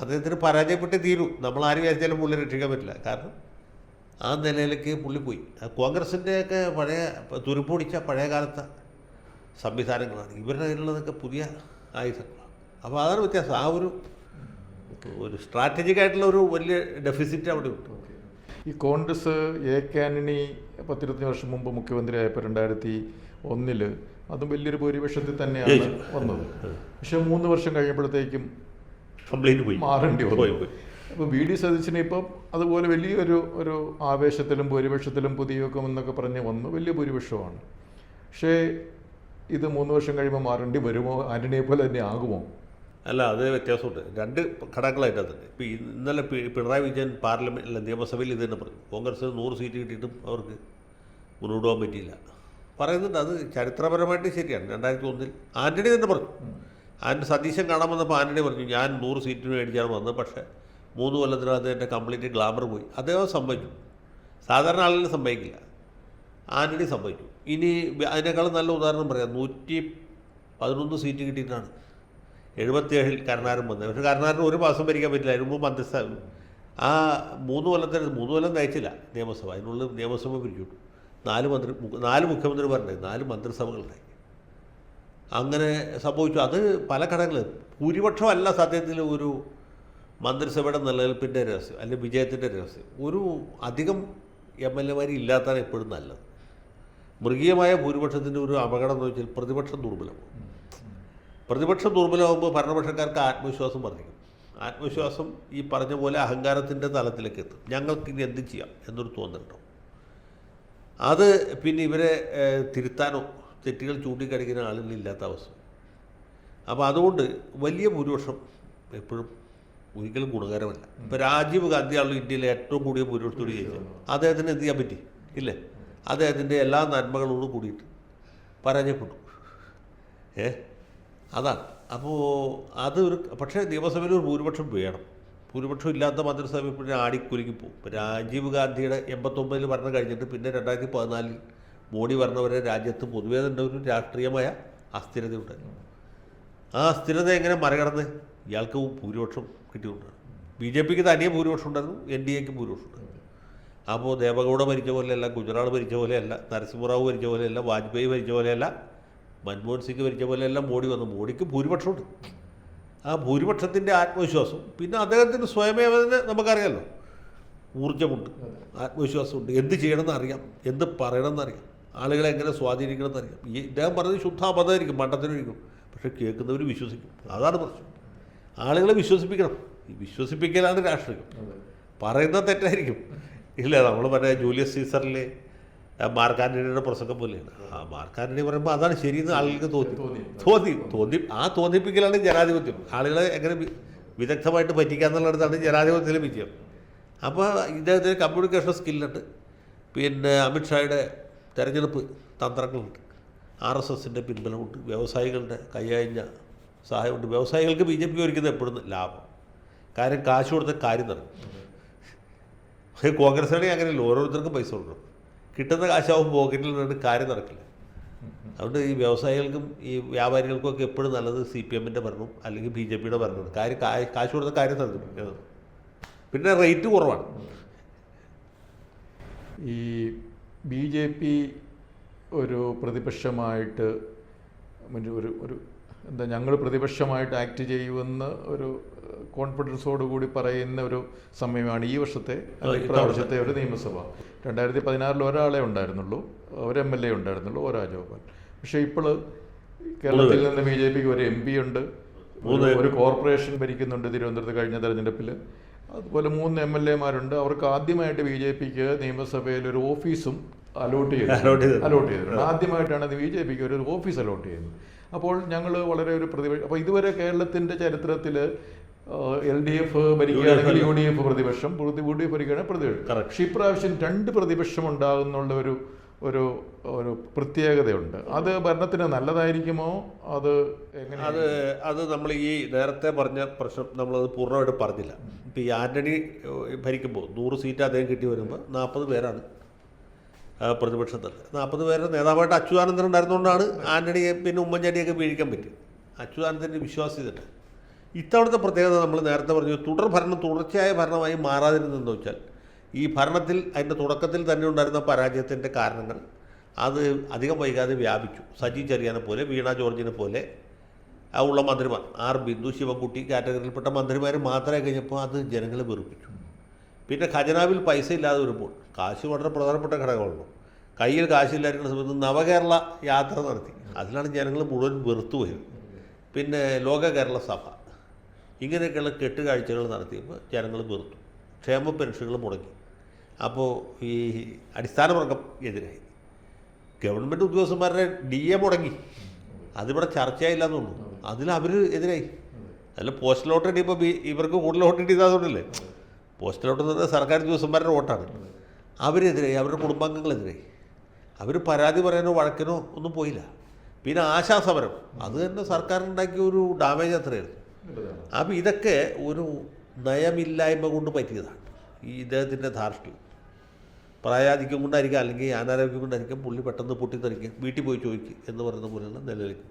അദ്ദേഹത്തിന് പരാജയപ്പെട്ടേ തീരൂ. നമ്മളാരും വിചാരിച്ചാലും പുള്ളി രക്ഷിക്കാൻ പറ്റില്ല. കാരണം ആ നിലയിലേക്ക് പുള്ളി പോയി. കോൺഗ്രസിൻ്റെയൊക്കെ പഴയ തുരുപ്പൊടിച്ച പഴയ കാലത്തെ സംവിധാനങ്ങളാണ്. ഇവരുടെ കയ്യിലുള്ളതൊക്കെ പുതിയ ആയുധങ്ങളാണ്. അപ്പോൾ അതാണ് വ്യത്യാസം. ആ ഒരു സ്ട്രാറ്റജിക് ആയിട്ടുള്ള ഒരു വലിയ ഡെഫിസിറ്റ് അവിടെ ഉണ്ട്. ഈ കോൺഗ്രസ് ആന്റണി 10-20 വർഷം മുമ്പ് മുഖ്യമന്ത്രിയായപ്പോൾ 2001 അതും വലിയൊരു ഭൂരിപക്ഷത്തിൽ തന്നെയാണ് വന്നത്. പക്ഷേ 3 വർഷം കഴിയുമ്പോഴത്തേക്കും കംപ്ലീറ്റ് പോയി, മാറേണ്ടി വന്നു. അപ്പോൾ VD സതീശനെ ഇപ്പം അതുപോലെ വലിയൊരു ആവേശത്തിലും ഭൂരിപക്ഷത്തിലും പുതിയ യുഗം എന്നൊക്കെ പറഞ്ഞ് വന്നു, വലിയ ഭൂരിപക്ഷമാണ്. പക്ഷേ ഇത് 3 വർഷം കഴിയുമ്പോൾ മാറേണ്ടി വരുമോ? ആന്റണിയെ പോലെ തന്നെ ആകുമോ? അല്ല, അത് വ്യത്യാസമുണ്ട്. 2 ഘടകങ്ങളായിട്ടാണ് തന്നെ. ഇപ്പോൾ ഇന്നലെ പിണറായി വിജയൻ നിയമസഭയിൽ ഇത് തന്നെ പറഞ്ഞു, കോൺഗ്രസ് 100 സീറ്റ് കിട്ടിയിട്ടും അവർക്ക് മുന്നോട്ട് പോകാൻ പറ്റിയില്ല പറയുന്നുണ്ട്. അത് ചരിത്രപരമായിട്ട് ശരിയാണ്. 2001 ആന്റണി തന്നെ പറഞ്ഞു. സതീശൻ കാണാൻ വന്നപ്പോൾ ആന്റണി പറഞ്ഞു, ഞാൻ 100 സീറ്റിന് മേടിച്ചാണ് വന്നത്, പക്ഷേ 3 കൊല്ലത്തിനകത്ത് എൻ്റെ കംപ്ലീറ്റ് ഗ്ലാമർ പോയി. അദ്ദേഹം സമ്മതിച്ചു. സാധാരണ ആളുകൾ സമ്മതിക്കില്ല, ആന്റണി സമ്മതിച്ചു. ഇനി അതിനേക്കാളും നല്ല ഉദാഹരണം പറയാം. 111 സീറ്റ് കിട്ടിയിട്ടാണ് 77 കരുണാകരൻ വന്നത്. പക്ഷേ കരുണാകരന് 1 മാസം ഭരിക്കാൻ പറ്റില്ല. അതിന് മുമ്പ് മന്ത്രിസഭ ആ 3 കൊല്ലം നയിച്ചില്ല നിയമസഭ. അതിനുള്ളിൽ നിയമസഭ പിരിച്ചുവിട്ടു. 4 മുഖ്യമന്ത്രിമാരുണ്ടായി, 4 മന്ത്രിസഭകളുണ്ടായി. അങ്ങനെ സംഭവിച്ചു. അത് പല ഘടകങ്ങളും. ഭൂരിപക്ഷമല്ല സത്യത്തിൽ ഒരു മന്ത്രിസഭയുടെ നിലനിൽപ്പിൻ്റെ രഹസ്യം, അല്ലെങ്കിൽ വിജയത്തിൻ്റെ രഹസ്യം. ഒരു അധികം MLA ഇല്ലാത്തതാണ് എപ്പോഴും നല്ലത്. മൃഗീയമായ ഭൂരിപക്ഷത്തിൻ്റെ ഒരു അപകടം എന്ന് വെച്ചാൽ പ്രതിപക്ഷം ദുർബലമാകും. പ്രതിപക്ഷം ദുർബലമാകുമ്പോൾ ഭരണപക്ഷക്കാർക്ക് ആത്മവിശ്വാസം വർദ്ധിക്കും. ആത്മവിശ്വാസം ഈ പറഞ്ഞ പോലെ അഹങ്കാരത്തിൻ്റെ തലത്തിലേക്ക് എത്തും. ഞങ്ങൾക്ക് ഇനി എന്ത് ചെയ്യാം എന്നൊരു തോന്നലുണ്ടാവും. അത് പിന്നെ ഇവരെ തിരുത്താനോ തെറ്റുകൾ ചൂണ്ടിക്കാണിക്കുന്ന ആളുകളില്ലാത്ത അവസ്ഥ. അപ്പോൾ അതുകൊണ്ട് വലിയ ഭൂരിപക്ഷം എപ്പോഴും ഒരിക്കലും ഗുണകരമല്ല. ഇപ്പോൾ രാജീവ് ഗാന്ധിയാണല്ലോ ഇന്ത്യയിലെ ഏറ്റവും കൂടിയ ഭൂരിപക്ഷത്തോട് ജയിച്ചത്. അദ്ദേഹത്തിന് എന്ത് ചെയ്യാൻ പറ്റി? ഇല്ലേ? അദ്ദേഹത്തിൻ്റെ എല്ലാ നന്മകളോടും കൂടിയിട്ട് പരാജയപ്പെട്ടു. അതാണ്. അപ്പോൾ അതൊരു പക്ഷേ നിയമസഭയിൽ ഒരു ഭൂരിപക്ഷം വേണം. ഭൂരിപക്ഷം ഇല്ലാത്ത മന്ത്രിസഭ പിന്നെ ആടിക്കുലുങ്ങിപ്പോവും. ഇപ്പോൾ രാജീവ് ഗാന്ധിയുടെ 89 ഭരണം കഴിഞ്ഞിട്ട് പിന്നെ 2014 മോഡി ഭരണവരെ രാജ്യത്ത് പൊതുവേ തന്നെ ഒരു രാഷ്ട്രീയമായ അസ്ഥിരത ഉണ്ടായിരുന്നു. ആ അസ്ഥിരത എങ്ങനെ മറികടന്ന് ഇയാൾക്ക് ഭൂരിപക്ഷം കിട്ടിയിട്ടുണ്ടായിരുന്നു. BJPക്ക് തനിയെ ഭൂരിപക്ഷം ഉണ്ടായിരുന്നു, NDAക്ക് ഭൂരിപക്ഷം ഉണ്ടായിരുന്നു. അപ്പോൾ ദേവഗൗഡ ഭരിച്ച പോലെയല്ല, ഗുജറാൾ ഭരിച്ച പോലെയല്ല, നരസിംഹറാവു ഭരിച്ച പോലെയല്ല, വാജ്പേയി ഭരിച്ച പോലെയല്ല, മൻമോഹൻ സിംഗ് ഭരിച്ച പോലെയല്ല മോഡി വന്നു. മോഡിക്ക് ഭൂരിപക്ഷമുണ്ട്. ആ ഭൂരിപക്ഷത്തിൻ്റെ ആത്മവിശ്വാസം, പിന്നെ അദ്ദേഹത്തിന് സ്വയമേവ തന്നെ നമുക്കറിയാമല്ലോ, ഊർജ്ജമുണ്ട്, ആത്മവിശ്വാസമുണ്ട്, എന്ത് ചെയ്യണമെന്ന് അറിയാം, എന്ത് പറയണമെന്ന് അറിയാം, ആളുകളെ എങ്ങനെ സ്വാധീനിക്കണമെന്ന് അറിയാം. ഈ ഇദ്ദേഹം പറഞ്ഞത് ശുദ്ധാബദ്ധമായിരിക്കും, മണ്ടത്തിനായിരിക്കും, പക്ഷേ കേൾക്കുന്നവർ വിശ്വസിക്കും. അതാണ് പ്രശ്നം. ആളുകളെ വിശ്വസിപ്പിക്കണം. ഈ വിശ്വസിപ്പിക്കലാണ് രാഷ്ട്രീയം. പറയുന്നത് തെറ്റായിരിക്കും. ഇല്ല, നമ്മൾ പറഞ്ഞ ജൂലിയസ് സീസറിലെ മാർക്ക് ആൻ്റണിയുടെ പ്രസംഗം പോലെയാണ്. ആ മാർക്ക് ആൻ്റണി പറയുമ്പോൾ അതാണ് ശരിയെന്ന് ആളുകൾക്ക് തോന്നിപ്പിക്കലാണ് ജനാധിപത്യം. ആളുകളെ എങ്ങനെ വിദഗ്ധമായിട്ട് പറ്റിക്കാന്നുള്ളിടത്താണ് ജനാധിപത്യത്തിലെ വിജയം. അപ്പോൾ ഇദ്ദേഹത്തിന് കമ്മ്യൂണിക്കേഷൻ സ്കില്ലുണ്ട്, പിന്നെ അമിത്ഷായുടെ തെരഞ്ഞെടുപ്പ് തന്ത്രങ്ങളുണ്ട്, RSSൻ്റെ പിൻബലമുണ്ട്, വ്യവസായികളുടെ കൈയഴിഞ്ഞ സഹായമുണ്ട്. വ്യവസായികൾക്ക് BJP ഒരിക്കുന്നത് എപ്പോഴും ലാഭം. കാര്യം കാശ് കൊടുത്ത കാര്യം നടക്കും. കോൺഗ്രസ്സാണെങ്കിൽ അങ്ങനെയല്ല, ഓരോരുത്തർക്കും പൈസ കൊടുക്കണം. കിട്ടുന്ന കാശാവും പോക്കറ്റിൽ നിന്നിട്ട് കാര്യം നടക്കില്ല. അതുകൊണ്ട് ഈ വ്യവസായികൾക്കും ഈ വ്യാപാരികൾക്കും ഒക്കെ എപ്പോഴും നല്ലത് CPMൻ്റെ ഭരണവും അല്ലെങ്കിൽ BJPയുടെ ഭരണമാണ്. കാശ് കൊടുത്ത കാര്യം നടക്കും. പിന്നെ റേറ്റ് കുറവാണ്. ഈ BJP ഒരു പ്രതിപക്ഷമായിട്ട് ഒരു എന്താ, ഞങ്ങൾ പ്രതിപക്ഷമായിട്ട് ആക്ട് ചെയ്യുമെന്ന് ഒരു കോൺഫിഡൻസോടുകൂടി പറയുന്ന ഒരു സമയമാണ് ഈ വർഷത്തെ ഇപ്രാവശ്യത്തെ ഒരു നിയമസഭ. 2016 ഒരാളെ ഉണ്ടായിരുന്നുള്ളൂ, ഒരു MLA ഉണ്ടായിരുന്നുള്ളൂ, O രാജഗോപാൽ. പക്ഷേ ഇപ്പോൾ കേരളത്തിൽ നിന്ന് BJPക്ക് ഒരു MP ഉണ്ട്, ഒരു കോർപ്പറേഷൻ ഭരിക്കുന്നുണ്ട് തിരുവനന്തപുരത്ത് കഴിഞ്ഞ തെരഞ്ഞെടുപ്പിൽ. അതുപോലെ 3 MLA-മാരുണ്ട്. അവർക്ക് ആദ്യമായിട്ട് BJPക്ക് നിയമസഭയിൽ ഒരു ഓഫീസും അലോട്ട് ചെയ്തിട്ടുണ്ട്. ആദ്യമായിട്ടാണ് BJPക്ക് ഒരു ഓഫീസ് അലോട്ട് ചെയ്യുന്നത്. അപ്പോൾ ഞങ്ങൾ വളരെ ഒരു അപ്പോൾ ഇതുവരെ കേരളത്തിൻ്റെ ചരിത്രത്തിൽ LDF ഭരിക്കുകയാണെങ്കിൽ UDF പ്രതിപക്ഷം, UDF ഭരിക്കുകയാണെങ്കിൽ പ്രതിപക്ഷം. പക്ഷേ ഇപ്രാവശ്യം 2 പ്രതിപക്ഷം ഉണ്ടാകുന്നുള്ള ഒരു പ്രത്യേകതയുണ്ട്. അത് ഭരണത്തിന് നല്ലതായിരിക്കുമോ? അത് എങ്ങനെ? അത് നമ്മൾ ഈ നേരത്തെ പറഞ്ഞ പ്രശ്നം നമ്മളത് പൂർണ്ണമായിട്ട് പറഞ്ഞില്ല. ഇപ്പോൾ ഈ ആൻ്റണി ഭരിക്കുമ്പോൾ 100 സീറ്റ് അദ്ദേഹം കിട്ടി വരുമ്പോൾ 40 പേരാണ് പ്രതിപക്ഷത്തിൽ. 40 പേരുടെ നേതാവായിട്ട് അച്യുതാനന്ദൻ ഉണ്ടായിരുന്നുകൊണ്ടാണ് ആൻ്റണിയെ പിന്നെ ഉമ്മൻചാണ്ടിയൊക്കെ വീഴിക്കാൻ പറ്റിയത്. അച്യുതാനന്ദൻ്റെ വിശ്വാസ്യത. ഇത്തവണത്തെ പ്രത്യേകത നമ്മൾ നേരത്തെ പറഞ്ഞു, തുടർച്ചയായ ഭരണമായി മാറാതിരുന്നതെന്ന് വെച്ചാൽ ഈ ഭരണത്തിൽ അതിൻ്റെ തുടക്കത്തിൽ തന്നെ ഉണ്ടായിരുന്ന പരാജയത്തിൻ്റെ കാരണങ്ങൾ അത് അധികം വൈകാതെ വ്യാപിച്ചു. സജി ചെറിയാനെ പോലെ, വീണ ജോർജിനെ പോലെ ഉള്ള മന്ത്രിമാർ, ബിന്ദു, ശിവൻകുട്ടി കാറ്റഗറിയിൽപ്പെട്ട മന്ത്രിമാർ മാത്രമേ കഴിഞ്ഞപ്പോൾ അത് ജനങ്ങളെ വെറുപ്പിച്ചു. പിന്നെ ഖജനാവിൽ പൈസ ഇല്ലാതെ വരുമ്പോൾ, കാശ് വളരെ പ്രധാനപ്പെട്ട ഘടകമാണല്ലോ, കയ്യിൽ കാശില്ലായിരിക്കുന്ന സമയത്ത് നവകേരള യാത്ര നടത്തി. അതിലാണ് ജനങ്ങൾ മുഴുവൻ വെറുത്തുപോയത്. പിന്നെ ലോക കേരള സഭ, ഇങ്ങനെയൊക്കെയുള്ള കെട്ടുകാഴ്ചകൾ നടത്തിയപ്പോൾ ജനങ്ങൾ വെറുത്തു. ക്ഷേമ പെൻഷനുകൾ മുടങ്ങി. അപ്പോൾ ഈ അടിസ്ഥാന വർഗം എതിരായി. ഗവൺമെൻറ് ഉദ്യോഗസ്ഥന്മാരുടെ DA മുടങ്ങി. അതിവിടെ ചർച്ചയായില്ല എന്നുള്ളൂ. അതിൽ അവർ എതിരായി. അല്ല, പോസ്റ്റൽ വോട്ട് ഇപ്പോൾ ഇവർക്ക് കൂടുതൽ വോട്ട് കിട്ടിയതുകൊണ്ടല്ലേ. പോസ്റ്റൽ വോട്ട് എന്ന് പറഞ്ഞാൽ സർക്കാർ ഉദ്യോഗസ്ഥന്മാരുടെ വോട്ടാണ്. അവരെതിരായി, അവരുടെ കുടുംബാംഗങ്ങളെതിരായി. അവർ പരാതി പറയാനോ വഴക്കിനോ ഒന്നും പോയില്ല. പിന്നെ ആശാസമരം, അത് തന്നെ സർക്കാരിനുണ്ടാക്കിയ ഒരു ഡാമേജ് അത്രയായിരുന്നു. അപ്പോൾ ഇതൊക്കെ ഒരു നയമില്ലായ്മ കൊണ്ട് പറ്റിയതാണ്. ഈ ഇദ്ദേഹത്തിൻ്റെ ധാർഷ്ട്യം, പ്രായാധിക്യം കൊണ്ടായിരിക്കാം, അല്ലെങ്കിൽ അനാരോഗ്യം കൊണ്ടായിരിക്കും, പുള്ളി പെട്ടെന്ന് പൊട്ടിത്തെറിക്കുക, വീട്ടിൽ പോയി ചോദിക്കുക എന്ന് പറയുന്ന പോലെയുള്ള നിലനിൽക്കും.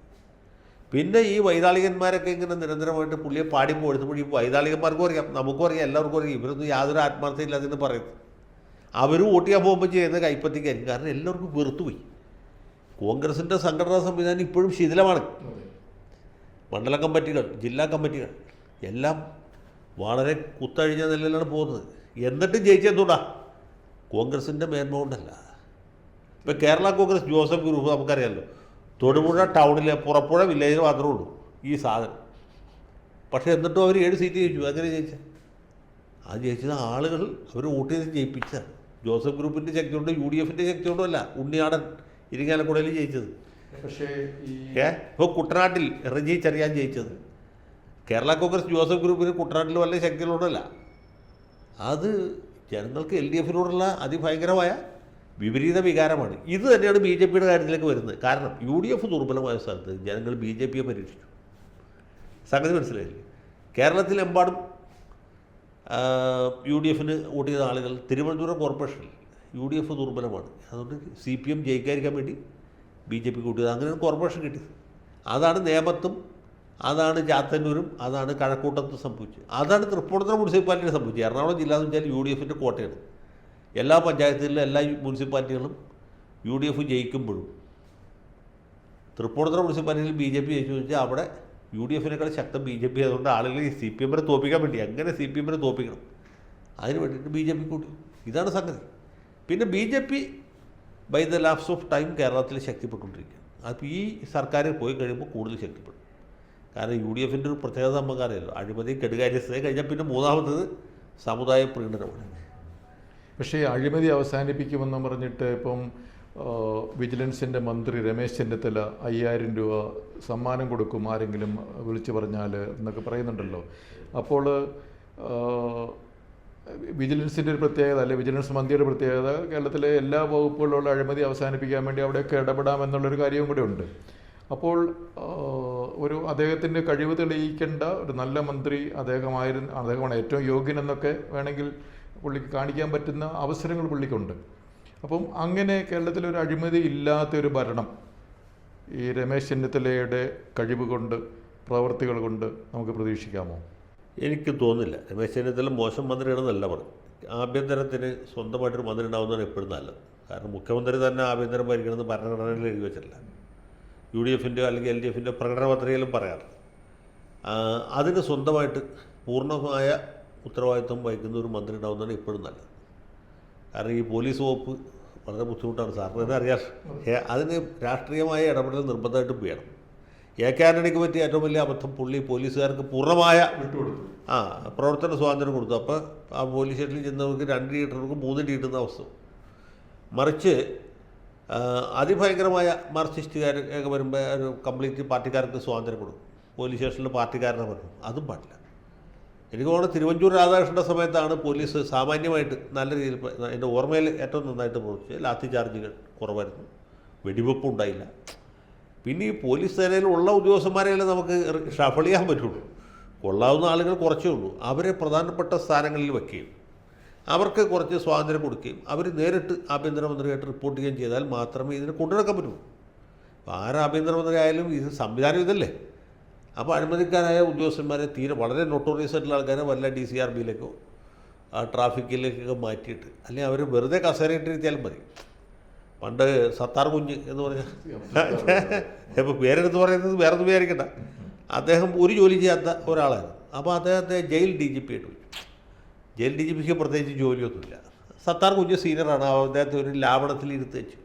പിന്നെ ഈ വൈതാളികന്മാരൊക്കെ ഇങ്ങനെ നിരന്തരമായിട്ട് പുള്ളിയെ പാടിപ്പോൾ എടുത്തുമ്പോൾ ഈ വൈതാളികന്മാർക്കും അറിയാം, നമുക്കും അറിയാം, എല്ലാവർക്കും അറിയാം, ഇവരൊന്നും യാതൊരു ആത്മാർത്ഥയില്ലാതെന്ന് പറയുന്നത്. അവരും വോട്ട് ചെയ്യാൻ പോകുമ്പോൾ ചെയ്യുന്ന കൈപ്പറ്റിക്കായിരിക്കും. കാരണം എല്ലാവർക്കും വെറുത്തുപോയി. കോൺഗ്രസിൻ്റെ സംഘടനാ സംവിധാനം ഇപ്പോഴും ശിഥിലമാണ്. മണ്ഡലം കമ്മിറ്റികൾ, ജില്ലാ കമ്മിറ്റികൾ എല്ലാം വളരെ കുത്തഴിഞ്ഞ നിലയിലാണ് പോകുന്നത്. എന്നിട്ടും ജയിച്ചെന്തുകൊണ്ടാ? കോൺഗ്രസിൻ്റെ മേന്മ കൊണ്ടല്ല. ഇപ്പോൾ കേരള കോൺഗ്രസ് ജോസഫ് ഗ്രൂപ്പ് നമുക്കറിയാമല്ലോ, തൊടുപുഴ ടൗണിലെ പുറപ്പുഴ വില്ലേജിൽ മാത്രമേ ഉള്ളൂ ഈ സാധനം. പക്ഷേ എന്നിട്ടും അവർ 7 സീറ്റ് ജയിച്ചു. അങ്ങനെ ജയിച്ചത് അത് ജയിച്ചത് ആളുകൾ അവർ വോട്ട് ചെയ്ത് ജയിപ്പിച്ചതാണ്. ജോസഫ് ഗ്രൂപ്പിൻ്റെ ശക്തി കൊണ്ട്, UDFൻ്റെ ശക്തി കൊണ്ടുമല്ല ഉണ്ണിയാടൻ ഇരിങ്ങാലക്കുടയിൽ ജയിച്ചത്. പക്ഷേ ഇപ്പോൾ കുട്ടനാട്ടിൽ റജി ചെറിയാൻ ജയിച്ചത് കേരള കോൺഗ്രസ് ജോസഫ് ഗ്രൂപ്പിന് കുട്ടനാട്ടിൽ വല്ല ശക്തികളുണ്ടല്ല. അത് ജനങ്ങൾക്ക് LDFിനോടുള്ള അതിഭയങ്കരമായ വിപരീത വികാരമാണ്. ഇത് തന്നെയാണ് BJPയുടെ കാര്യത്തിലേക്ക് വരുന്നത്. കാരണം UDF ദുർബലമായ സ്ഥലത്ത് ജനങ്ങൾ BJPയെ പരീക്ഷിച്ചു. സംഗതി മനസ്സിലായില്ലേ? കേരളത്തിലെമ്പാടും UDFന് വോട്ട് ചെയ്ത ആളുകൾ തിരുവനന്തപുരം കോർപ്പറേഷനിൽ UDF ദുർബലമാണ്. അതുകൊണ്ട് CPM ജയിക്കാതിരിക്കാൻ വേണ്ടി BJP കൂട്ടിയത്. അങ്ങനെയാണ് കോർപ്പറേഷൻ കിട്ടിയത്. അതാണ് നേമത്തും, അതാണ് ചാത്തന്നൂരും, അതാണ് കഴക്കൂട്ടത്തും സംഭവിച്ചത്. അതാണ് തൃപ്പൂണിത്തുറ മുനിസിപ്പാലിറ്റിയിൽ സംഭവിച്ചത്. എറണാകുളം ജില്ല എന്ന് വെച്ചാൽ UDFിൻ്റെ കോട്ടയാണ്. എല്ലാ പഞ്ചായത്തിലും എല്ലാ മുനിസിപ്പാലിറ്റികളും UDF ജയിക്കുമ്പോഴും തൃപ്പൂണിത്തുറ മുനിസിപ്പാലിറ്റിയിൽ BJP ജയിച്ചു വെച്ചാൽ അവിടെ UDFിനേക്കാൾ ശക്തം BJP. അതുകൊണ്ട് ആളുകൾ ഈ CPMനെ തോൽപ്പിക്കാൻ വേണ്ടി എങ്ങനെ CPMനെ തോൽപ്പിക്കണം അതിന് വേണ്ടിയിട്ട് BJP കൂട്ടി. ഇതാണ് സംഗതി. പിന്നെ BJP by the lapse of time കേരളത്തിൽ ശക്തിപ്പെട്ടുകൊണ്ടിരിക്കുക. അപ്പോൾ ഈ സർക്കാർ പോയി കഴിയുമ്പോൾ കൂടുതൽ ശക്തിപ്പെടും. കാരണം UDFിൻ്റെ ഒരു പ്രത്യേകത നമുക്കറിയാമല്ലോ, അഴിമതി കെടുകാര്യസ്ഥത കഴിഞ്ഞാൽ പിന്നെ മൂന്നാമത്തത് സമുദായ പ്രീണനമാണ്. പക്ഷേ അഴിമതി അവസാനിപ്പിക്കുമെന്ന് പറഞ്ഞിട്ട് ഇപ്പം വിജിലൻസിൻ്റെ മന്ത്രി രമേശ് ചെന്നിത്തല 5000 രൂപ സമ്മാനം കൊടുക്കും ആരെങ്കിലും വിളിച്ചു പറഞ്ഞാൽ എന്നൊക്കെ പറയുന്നുണ്ടല്ലോ. അപ്പോൾ വിജിലൻസിൻ്റെ ഒരു പ്രത്യേകത, അല്ലെ വിജിലൻസ് മന്ത്രിയുടെ പ്രത്യേകത, കേരളത്തിലെ എല്ലാ വകുപ്പുകളിലുള്ള അഴിമതി അവസാനിപ്പിക്കാൻ വേണ്ടി അവിടെയൊക്കെ ഇടപെടാമെന്നുള്ളൊരു കാര്യവും കൂടെ ഉണ്ട്. അപ്പോൾ ഒരു അദ്ദേഹത്തിൻ്റെ കഴിവ് തെളിയിക്കേണ്ട ഒരു നല്ല മന്ത്രി അദ്ദേഹമാണ് ഏറ്റവും യോഗ്യനെന്നൊക്കെ വേണമെങ്കിൽ പുള്ളിക്ക് കാണിക്കാൻ പറ്റുന്ന അവസരങ്ങൾ പുള്ളിക്കുണ്ട്. അപ്പം അങ്ങനെ കേരളത്തിലൊരു അഴിമതി ഇല്ലാത്തൊരു ഭരണം ഈ രമേശ് ചെന്നിത്തലയുടെ കഴിവ് കൊണ്ട്, പ്രവർത്തികൾ കൊണ്ട് നമുക്ക് പ്രതീക്ഷിക്കാമോ? എനിക്ക് തോന്നുന്നില്ല. രമേശ് ചെന്നിത്തല മോശം മന്ത്രിയാണെന്നല്ല പറഞ്ഞു. ആഭ്യന്തരത്തിന് സ്വന്തമായിട്ടൊരു മന്ത്രി ഉണ്ടാവുന്നതാണ് എപ്പോഴും നല്ലത്. കാരണം മുഖ്യമന്ത്രി തന്നെ ആഭ്യന്തരം ഭരിക്കണമെന്ന് ഭരണഘടനയിൽ എഴുതി വെച്ചിട്ടില്ല. UDFിൻ്റെ അല്ലെങ്കിൽ LDFിൻ്റെ പ്രകടന പത്രികയിലും പറയാറ്. അതിന് സ്വന്തമായിട്ട് പൂർണ്ണമായ ഉത്തരവാദിത്വം വഹിക്കുന്ന ഒരു മന്ത്രി ഉണ്ടാവുന്നതാണ് എപ്പോഴും നല്ലത്. കാരണം ഈ പോലീസ് വകുപ്പ് വളരെ ബുദ്ധിമുട്ടാണ്, സാറിന് തന്നെ അറിയാം. അതിന് രാഷ്ട്രീയമായ ഇടപെടൽ നിർബന്ധമായിട്ടും വേണം. AK ആന്റണിക്ക് പറ്റിയ ഏറ്റവും വലിയ അബദ്ധം പുള്ളി പോലീസുകാർക്ക് പൂർണ്ണമായ പ്രവർത്തന സ്വാതന്ത്ര്യം കൊടുത്തു. അപ്പോൾ ആ പോലീസ് സ്റ്റേഷനിൽ ചെന്നവർക്ക് 2 ടീട്ടർക്ക് 3 ടീട്ടുന്ന അവസ്ഥ. മറിച്ച് അതിഭയങ്കരമായ മാർക്സിസ്റ്റുകാരൊക്കെ വരുമ്പോൾ ഒരു കംപ്ലീറ്റ് പാർട്ടിക്കാർക്ക് സ്വാതന്ത്ര്യം കൊടുക്കും. പോലീസ് സ്റ്റേഷനിൽ പാർട്ടിക്കാരനെ പറഞ്ഞു, അതും പാടില്ല. എനിക്ക് തോന്നുന്നു തിരുവഞ്ചൂർ രാധാകൃഷ്ണൻ്റെ സമയത്താണ് പോലീസ് സാമാന്യമായിട്ട് നല്ല രീതിയിൽ, എൻ്റെ ഓർമ്മയിൽ ഏറ്റവും നന്നായിട്ട് പ്രവർത്തിച്ച് ലാത്തി ചാർജുകൾ കുറവായിരുന്നു, വെടിവെപ്പ് ഉണ്ടായില്ല. പിന്നെ ഈ പോലീസ് സേനയിലുള്ള ഉദ്യോഗസ്ഥന്മാരെല്ലാം നമുക്ക് ഷഫൾ ചെയ്യാൻ പറ്റുള്ളൂ. കൊള്ളാവുന്ന ആളുകൾ കുറച്ചേ ഉള്ളൂ. അവരെ പ്രധാനപ്പെട്ട സ്ഥാനങ്ങളിൽ വയ്ക്കുകയും അവർക്ക് കുറച്ച് സ്വാതന്ത്ര്യം കൊടുക്കുകയും അവർ നേരിട്ട് ആഭ്യന്തരമന്ത്രിയായിട്ട് റിപ്പോർട്ട് ചെയ്യുകയും ചെയ്താൽ മാത്രമേ ഇതിനെ കൊണ്ടുനടക്കാൻ പറ്റൂ. അപ്പോൾ ആഭ്യന്തരമന്ത്രി ആയാലും ഇത് സംവിധാനം ഇതല്ലേ. അപ്പോൾ അഴിമതിക്കാരായ ഉദ്യോഗസ്ഥന്മാരെ തീരെ വളരെ നൊട്ടോറിയസ് ആയിട്ടുള്ള ആൾക്കാരെ വല്ല DCRBയിലേക്കോ ട്രാഫിക്കിലേക്കൊക്കെ മാറ്റിയിട്ട്, അല്ലെങ്കിൽ അവർ വെറുതെ കസേരയിട്ടിരുത്തിയാലും മതി. പണ്ട് സത്താർ കുഞ്ഞ് എന്ന് പറഞ്ഞാൽ, ഇപ്പോൾ പേരെടുത്ത് പറയുന്നത് വേറെ ഒന്നും വിചാരിക്കണ്ട, അദ്ദേഹം ഒരു ജോലി ചെയ്യാത്ത ഒരാളായിരുന്നു. അപ്പോൾ അദ്ദേഹത്തെ ജയിൽ DGP ആയിട്ട് വെച്ചു. ജയിൽ DGPക്ക് പ്രത്യേകിച്ച് ജോലിയൊന്നുമില്ല. സത്താർ കുഞ്ഞ് സീനിയറാണ്. അദ്ദേഹത്തെ ഒരു ലാവണത്തിൽ ഇരുത്തി വെച്ചു.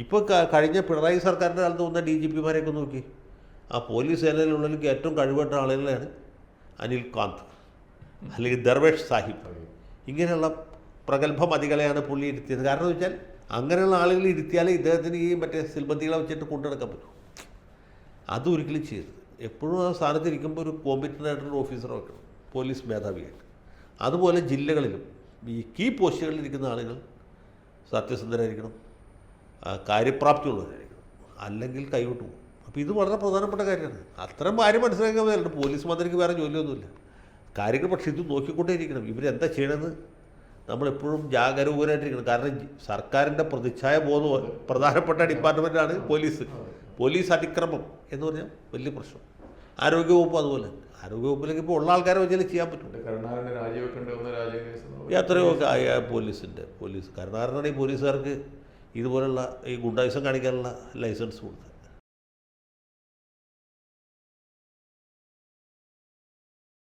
ഇപ്പോൾ കഴിഞ്ഞ പിണറായി സർക്കാരിൻ്റെ കാലത്ത് വന്ന DGPമാരെയൊക്കെ നോക്കി, ആ പോലീസ് സേനയിലുള്ളതിലേക്ക് ഏറ്റവും കഴിവേണ്ട ആളുകളാണ് അനിൽ കാന്ത് അല്ലെങ്കിൽ ദർവേഷ് സാഹിബ്. ഇങ്ങനെയുള്ള പ്രഗത്ഭ മതികളെയാണ് പുള്ളി ഇരുത്തിയത്. കാരണം എന്ന് വെച്ചാൽ അങ്ങനെയുള്ള ആളുകൾ ഇരുത്തിയാലേ ഇദ്ദേഹത്തിന് ഈ മറ്റേ സിൽബന്തികളെ വെച്ചിട്ട് കൊണ്ടുനടക്കാൻ പറ്റും. അതൊരിക്കലും ചെയ്യരുത്. എപ്പോഴും ആ സ്ഥാനത്തിരിക്കുമ്പോൾ ഒരു കോമ്പറ്റൻ്റ് ആയിട്ടുള്ള ഓഫീസറെ വെക്കണം, പോലീസ് മേധാവിയായിട്ട്. അതുപോലെ ജില്ലകളിലും ഈ കീ പോസ്റ്റുകളിൽ ഇരിക്കുന്ന ആളുകൾ സത്യസന്ധരായിരിക്കണം, കാര്യപ്രാപ്തിയുള്ളവരായിരിക്കണം, അല്ലെങ്കിൽ കൈവിട്ടു പോകും. അപ്പോൾ ഇത് വളരെ പ്രധാനപ്പെട്ട കാര്യമാണ്. അത്തരം കാര്യം മനസ്സിലാക്കാൻ മതിയല്ല. പോലീസ് മന്ത്രിക്ക് വേറെ ജോലിയൊന്നുമില്ല, കാര്യങ്ങൾ. പക്ഷേ ഇത് നോക്കിക്കൊണ്ടേയിരിക്കണം, ഇവരെന്താ ചെയ്യണമെന്ന് നമ്മളെപ്പോഴും ജാഗരൂകരായിട്ടിരിക്കണം. കാരണം സർക്കാരിൻ്റെ പ്രതിച്ഛായ ബോധം പ്രധാനപ്പെട്ട ഡിപ്പാർട്ട്മെൻറ്റാണ് പോലീസ് അതിക്രമം എന്ന് പറഞ്ഞാൽ വലിയ പ്രശ്നം. ആരോഗ്യവകുപ്പ് അതുപോലെ. ആരോഗ്യവകുപ്പിലേക്ക് ഇപ്പോൾ ഉള്ള ആൾക്കാരെ വെച്ചാൽ ചെയ്യാൻ പറ്റും. എത്രയോ പോലീസ് കരുണാകരനാണ് ഈ പോലീസുകാർക്ക് ഇതുപോലുള്ള ഈ ഗുണ്ടായുസം കാണിക്കാനുള്ള ലൈസൻസ് കൊടുത്തത്.